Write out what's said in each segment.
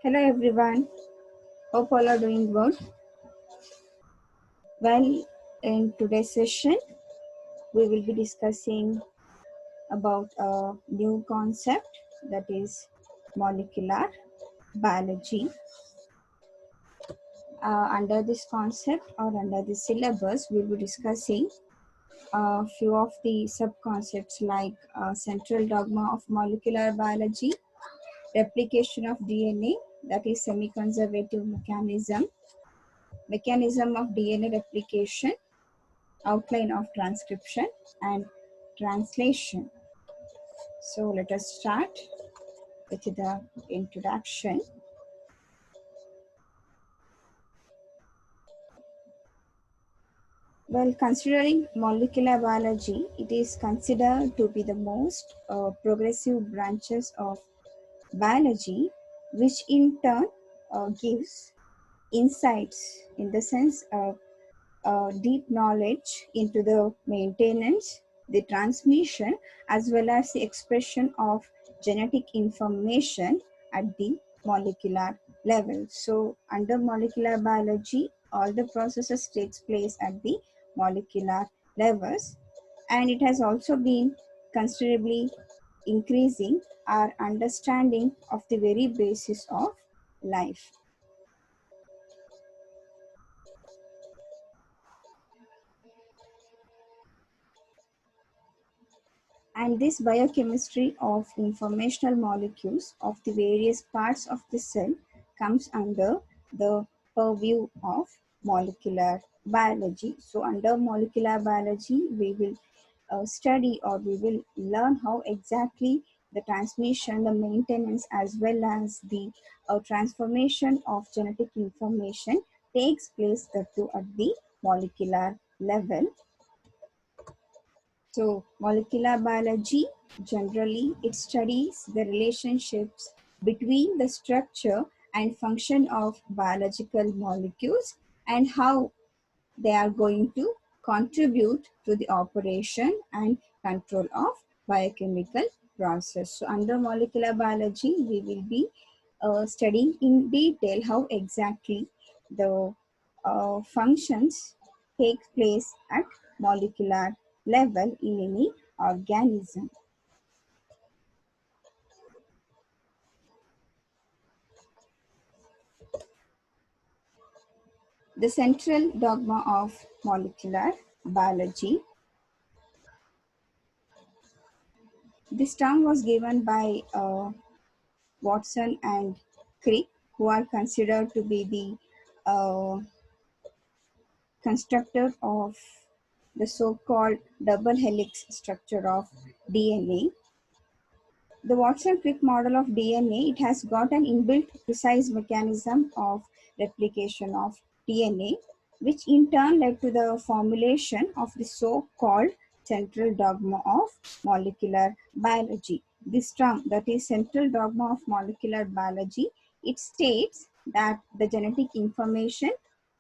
Hello everyone, hope all are doing good. Well, in today's session, we will be discussing about a new concept that is molecular biology. Under this concept or under this syllabus, we will be discussing a few of the sub-concepts like central dogma of molecular biology, replication of DNA, that is semi-conservative mechanism of DNA replication, outline of transcription and translation. So let us start with the introduction. Well, considering molecular biology, it is considered to be the most progressive branches of biology, which in turn gives insights in the sense of deep knowledge into the maintenance, the transmission, as well as the expression of genetic information at the molecular level. So under molecular biology, all the processes takes place at the molecular levels, and it has also been considerably increasing our understanding of the very basis of life. And this biochemistry of informational molecules of the various parts of the cell comes under the purview of molecular biology. So under molecular biology, we will study or we will learn how exactly the transmission, the maintenance, as well as the transformation of genetic information takes place at the molecular level. So molecular biology, generally, it studies the relationships between the structure and function of biological molecules and how they are going to contribute to the operation and control of biochemical process. So under molecular biology, we will be studying in detail how exactly the functions take place at molecular level in any organism. The central dogma of molecular biology. This term was given by Watson and Crick, who are considered to be the constructor of the so-called double helix structure of DNA. The Watson-Crick model of DNA, it has got an inbuilt precise mechanism of replication of DNA, which in turn led to the formulation of the so-called central dogma of molecular biology. This term, that is central dogma of molecular biology, it states that the genetic information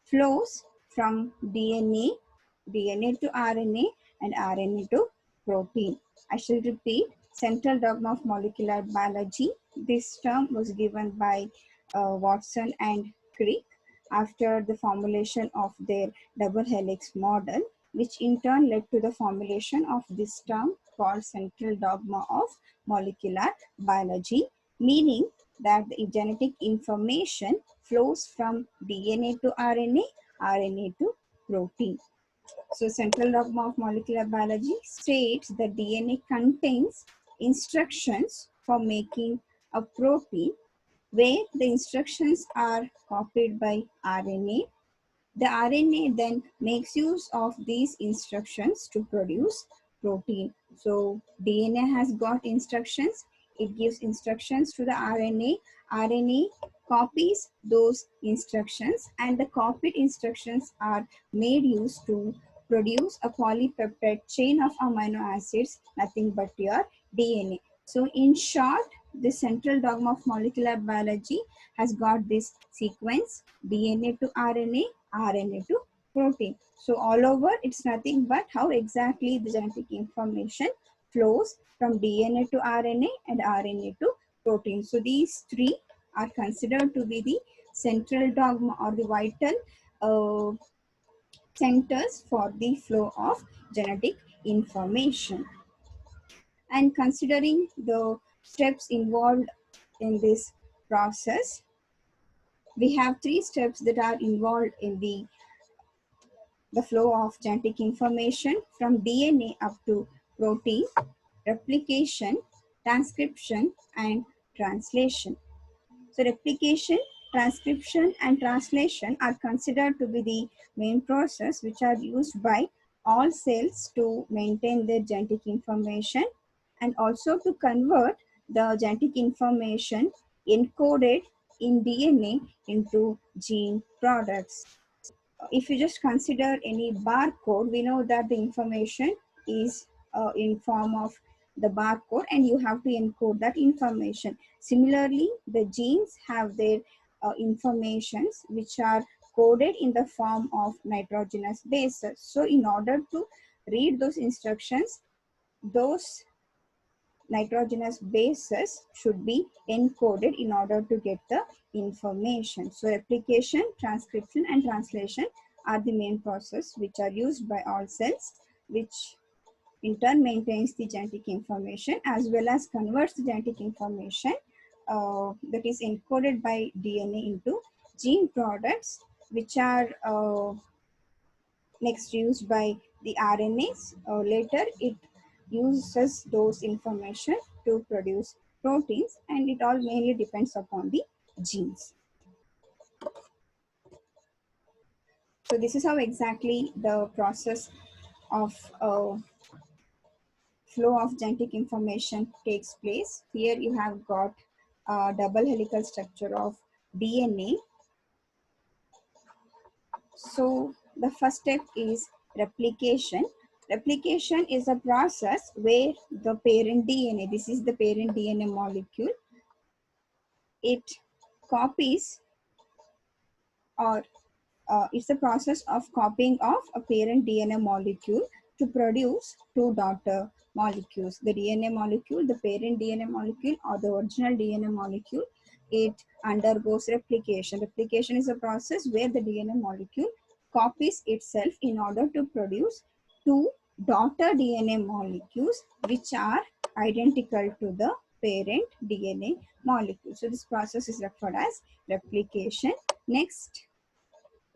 flows from DNA to RNA, and RNA to protein. I shall repeat, central dogma of molecular biology. This term was given by Watson and Crick after the formulation of their double helix model, which in turn led to the formulation of this term called central dogma of molecular biology, meaning that the genetic information flows from DNA to RNA, RNA to protein. So central dogma of molecular biology states that DNA contains instructions for making a protein where the instructions are copied by RNA. The RNA then makes use of these instructions to produce protein. So DNA has got instructions. It gives instructions to the RNA. RNA copies those instructions, and the copied instructions are made use to produce a polypeptide chain of amino acids, nothing but your DNA. So in short, the central dogma of molecular biology has got this sequence: DNA to RNA, RNA to protein. So all over, it's nothing but how exactly the genetic information flows from DNA to RNA and RNA to protein. So these three are considered to be the central dogma or the vital centers for the flow of genetic information. And considering the steps involved in this process, we have three steps that are involved in the flow of genetic information from DNA up to protein: replication, transcription, and translation. So replication, transcription, and translation are considered to be the main process which are used by all cells to maintain their genetic information and also to convert the genetic information encoded in DNA into gene products. If you just consider any barcode, we know that the information is in form of the barcode and you have to encode that information. Similarly, the genes have their informations which are coded in the form of nitrogenous bases. So in order to read those instructions, those nitrogenous bases should be encoded in order to get the information. So replication, transcription, and translation are the main process which are used by all cells, which in turn maintains the genetic information as well as converts the genetic information that is encoded by DNA into gene products, which are next used by the RNAs. Later, it uses those information to produce proteins, and it all mainly depends upon the genes. So this is how exactly the process of flow of genetic information takes place. Here you have got a double helical structure of DNA. So the first step is replication. Replication is a process where the parent DNA, this is the parent DNA molecule, it copies or it's a process of copying of a parent DNA molecule to produce two daughter molecules. The DNA molecule, the parent DNA molecule or the original DNA molecule, it undergoes replication. Replication is a process where the DNA molecule copies itself in order to produce two daughter DNA molecules which are identical to the parent DNA molecule. So this process is referred as replication. Next,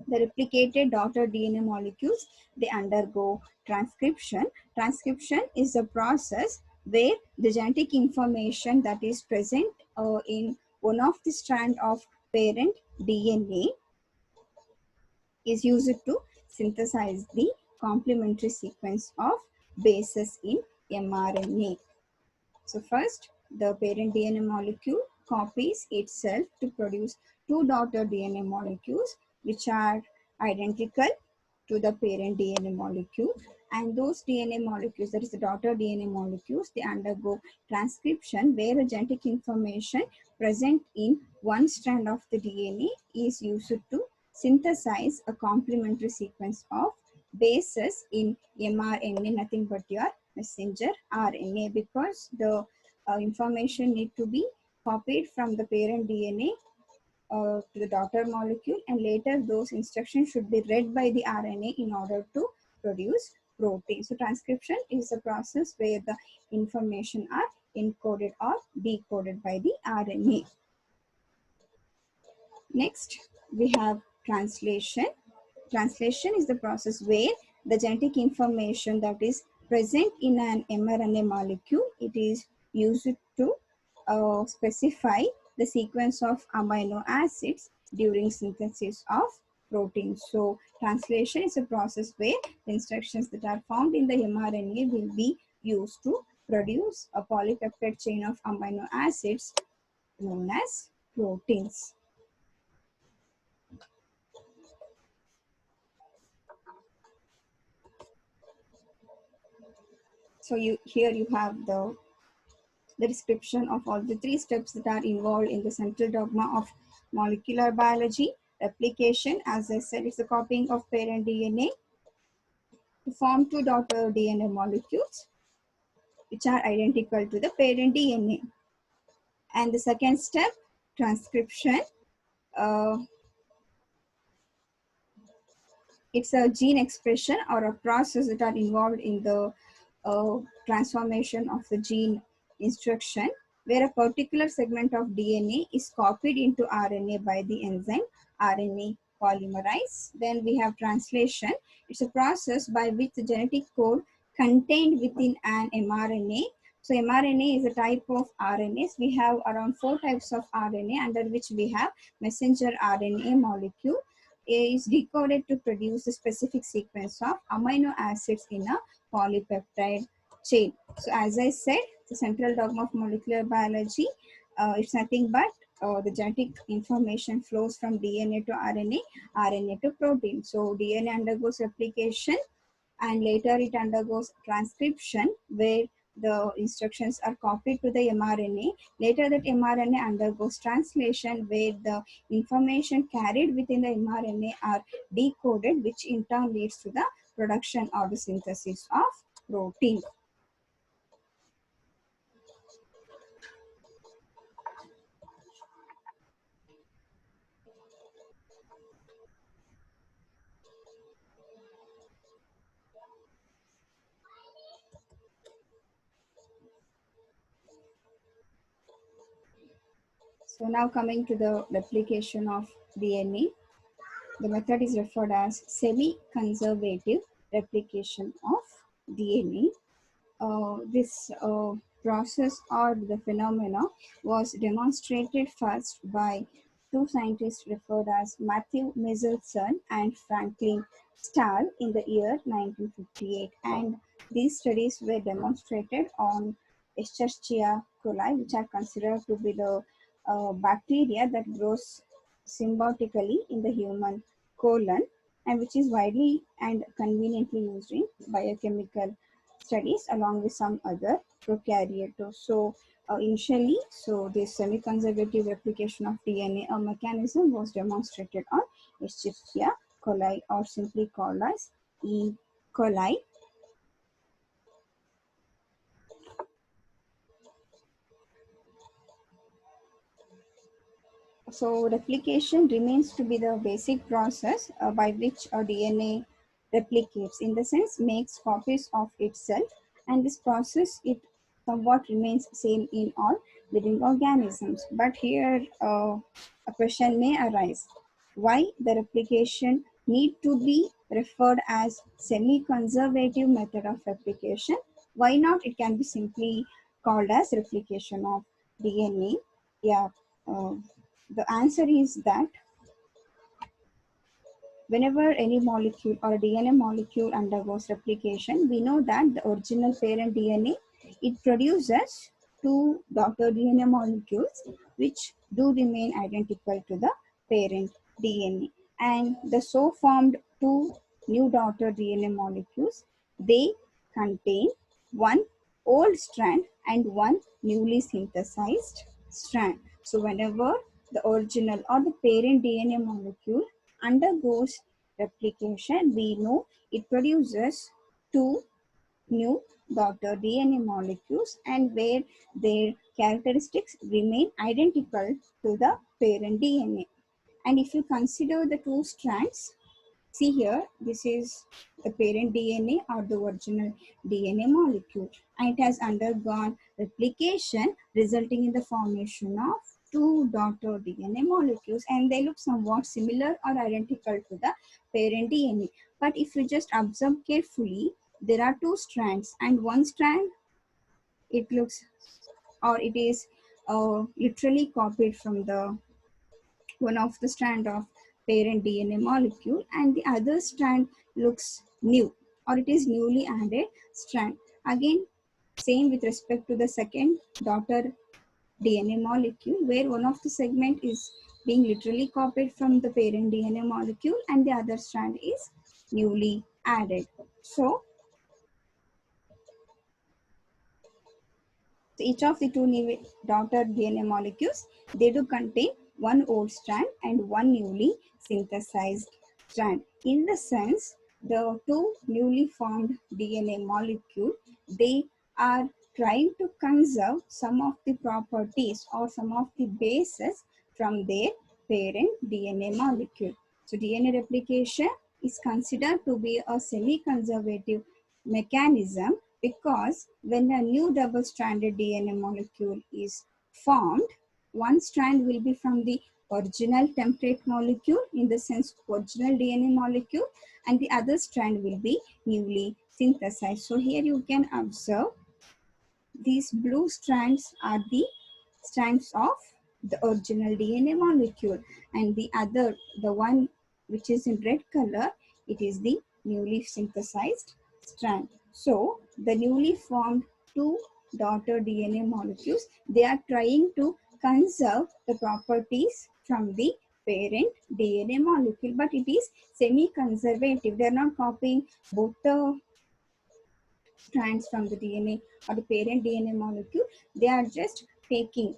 the replicated daughter DNA molecules, they undergo transcription. Transcription is a process where the genetic information that is present in one of the strand of parent DNA is used to synthesize the complementary sequence of bases in mRNA. So first, the parent DNA molecule copies itself to produce two daughter DNA molecules which are identical to the parent DNA molecule, and those DNA molecules, that is the daughter DNA molecules, they undergo transcription where the genetic information present in one strand of the DNA is used to synthesize a complementary sequence of bases in mRNA, nothing but your messenger RNA, because the information need to be copied from the parent DNA to the daughter molecule, and later those instructions should be read by the RNA in order to produce protein. So transcription is a process where the information are encoded or decoded by the RNA. Next, we have translation. Translation is the process where the genetic information that is present in an mRNA molecule, it is used to specify the sequence of amino acids during synthesis of proteins. So translation is a process where the instructions that are found in the mRNA will be used to produce a polypeptide chain of amino acids known as proteins. So here you have the description of all the three steps that are involved in the central dogma of molecular biology. Replication, as I said, is the copying of parent DNA to form two daughter DNA molecules which are identical to the parent DNA. And the second step, transcription. Uh, it's a gene expression or a process that are involved in the uh, transformation of the gene instruction, where a particular segment of DNA is copied into RNA by the enzyme RNA polymerase. Then we have translation. It's a process by which the genetic code contained within an mRNA. So mRNA is a type of RNAs. We have around 4 types of RNA, under which we have messenger RNA molecule is decoded to produce a specific sequence of amino acids in a polypeptide chain. So as I said, the central dogma of molecular biology, it's nothing but the genetic information flows from DNA to RNA, RNA to protein. So DNA undergoes replication and later it undergoes transcription, where the instructions are copied to the mRNA. Later that mRNA undergoes translation, where the information carried within the mRNA are decoded, which in turn leads to the production or the synthesis of protein. So now coming to the replication of DNA, the method is referred as semi-conservative replication of DNA. This process or the phenomena was demonstrated first by two scientists referred as Matthew Michelson and Franklin Stahl in the year 1958. And these studies were demonstrated on Escherichia coli, which are considered to be the bacteria that grows symbiotically in the human colon, and which is widely and conveniently used in biochemical studies along with some other prokaryotes. So initially, so this semi-conservative replication of DNA mechanism was demonstrated on Escherichia coli, or simply called as E. coli. So replication remains to be the basic process by which a DNA replicates, in the sense makes copies of itself, and this process it somewhat remains same in all living organisms. But here a question may arise: why the replication need to be referred as semi-conservative method of replication? Why not it can be simply called as replication of DNA? Yeah. Uh, the answer is that whenever any molecule or a DNA molecule undergoes replication, we know that the original parent DNA, it produces two daughter DNA molecules which do remain identical to the parent DNA. And the so formed two new daughter DNA molecules, they contain one old strand and one newly synthesized strand. So whenever the original or the parent DNA molecule undergoes replication, we know it produces two new daughter DNA molecules, and where their characteristics remain identical to the parent DNA. And if you consider the two strands, see here, this is the parent DNA or the original DNA molecule, and it has undergone replication, resulting in the formation of two daughter DNA molecules, and they look somewhat similar or identical to the parent DNA. But if you just observe carefully, there are two strands, and one strand, it looks, or it is literally copied from the one of the strand of parent DNA molecule, and the other strand looks new, or it is newly added strand. Again, same with respect to the second daughter DNA molecule, where one of the segment is being literally copied from the parent DNA molecule and the other strand is newly added. So each of the two new daughter DNA molecules, they do contain one old strand and one newly synthesized strand. In the sense, the two newly formed DNA molecule, they are trying to conserve some of the properties or some of the bases from their parent DNA molecule. So DNA replication is considered to be a semi-conservative mechanism because when a new double-stranded DNA molecule is formed, one strand will be from the original template molecule, in the sense original DNA molecule, and the other strand will be newly synthesized. So here you can observe these blue strands are the strands of the original DNA molecule, and the other, the one which is in red color, it is the newly synthesized strand. So the newly formed two daughter DNA molecules, they are trying to conserve the properties from the parent DNA molecule, but it is semi-conservative. They are not copying both the strands from the DNA or the parent DNA molecule. They are just taking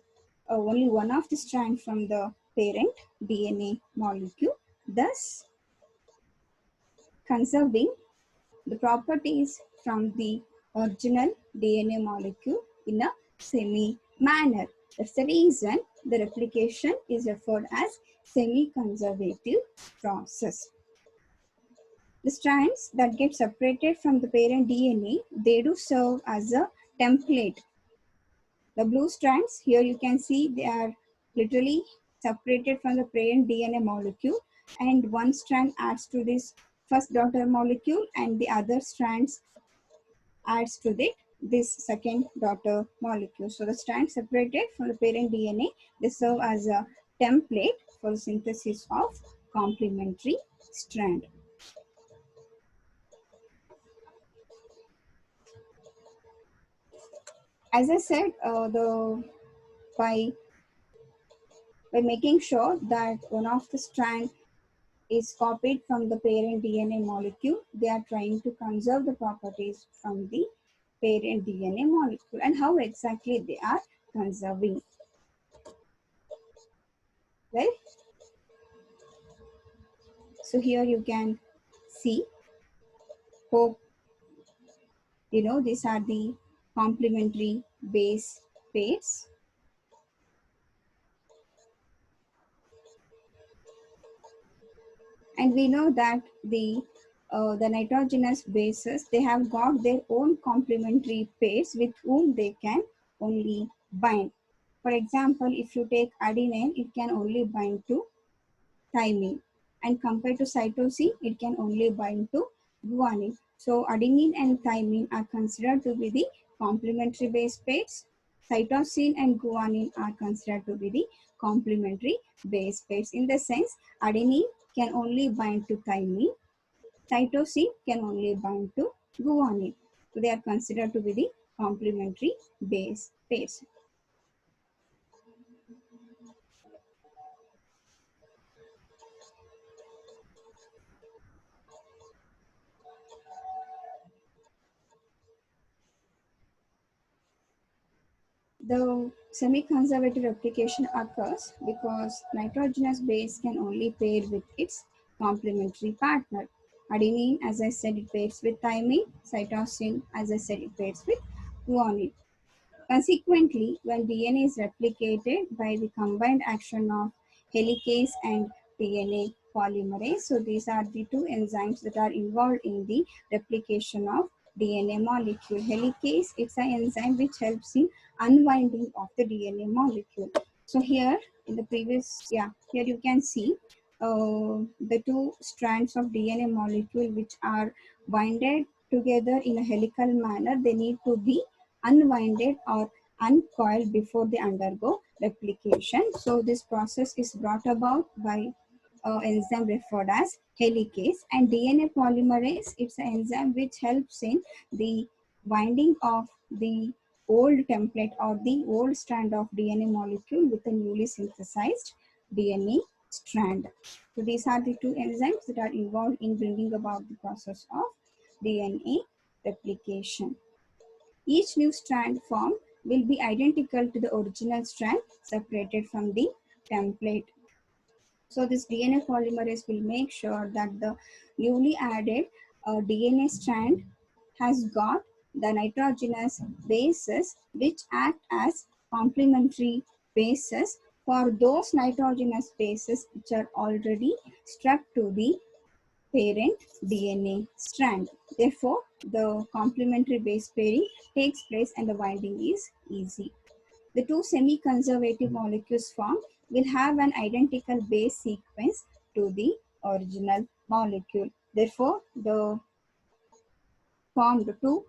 only one of the strands from the parent DNA molecule, thus conserving the properties from the original DNA molecule in a semi manner. That's the reason the replication is referred as semi-conservative process. The strands that get separated from the parent DNA, they do serve as a template. The blue strands, here you can see they are literally separated from the parent DNA molecule, and one strand adds to this first daughter molecule and the other strands adds to this second daughter molecule. So the strands separated from the parent DNA, they serve as a template for the synthesis of complementary strand. As I said, by making sure that one of the strand is copied from the parent DNA molecule, they are trying to conserve the properties from the parent DNA molecule. And how exactly they are conserving? Well, so here you can see, hope you know, these are the complementary base pairs. And we know that the nitrogenous bases, they have got their own complementary pairs with whom they can only bind. For example, if you take adenine, it can only bind to thymine, and compared to cytosine, it can only bind to guanine. So adenine and thymine are considered to be the complementary base pairs. Cytosine and guanine are considered to be the complementary base pairs. In the sense, adenine can only bind to thymine, cytosine can only bind to guanine. So they are considered to be the complementary base pairs. The semi-conservative replication occurs because nitrogenous base can only pair with its complementary partner. Adenine, as I said, it pairs with thymine. Cytosine, as I said, it pairs with guanine. Consequently, when DNA is replicated by the combined action of helicase and DNA polymerase, so these are the two enzymes that are involved in the replication of DNA molecule. Helicase, it's an enzyme which helps in unwinding of the DNA molecule. So here in the previous, here you can see the two strands of DNA molecule which are binded together in a helical manner. They need to be unwinded or uncoiled before they undergo replication. So this process is brought about by enzyme referred as helicase, and DNA polymerase, it's an enzyme which helps in the binding of the old template or the old strand of DNA molecule with a newly synthesized DNA strand. So these are the two enzymes that are involved in bringing about the process of DNA replication. Each new strand formed will be identical to the original strand separated from the template. So this DNA polymerase will make sure that the newly added DNA strand has got the nitrogenous bases which act as complementary bases for those nitrogenous bases which are already stuck to the parent DNA strand. Therefore, the complementary base pairing takes place and the binding is easy. The two semi-conservative molecules formed will have an identical base sequence to the original molecule. Therefore, the formed two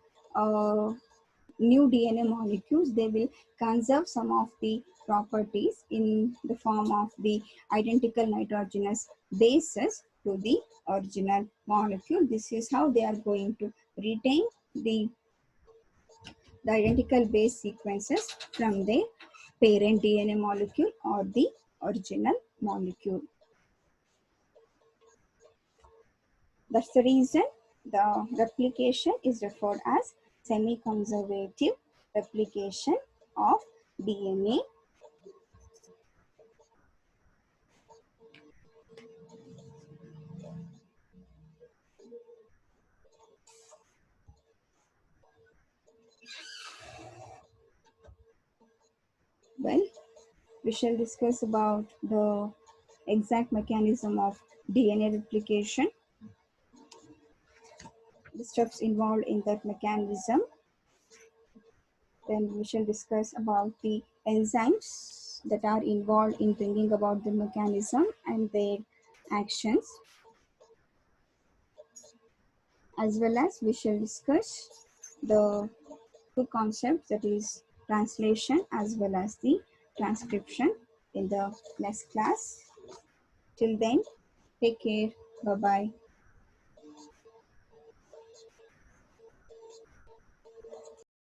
new DNA molecules, they will conserve some of the properties in the form of the identical nitrogenous bases to the original molecule. This is how they are going to retain the identical base sequences from the parent DNA molecule or the original molecule. That's the reason the replication is referred as semi-conservative replication of DNA. Well, we shall discuss about the exact mechanism of DNA replication, the steps involved in that mechanism. Then we shall discuss about the enzymes that are involved in bringing about the mechanism and their actions, as well as we shall discuss the two concepts, that is translation as well as the transcription, in the next class. Till then, take care. Bye bye.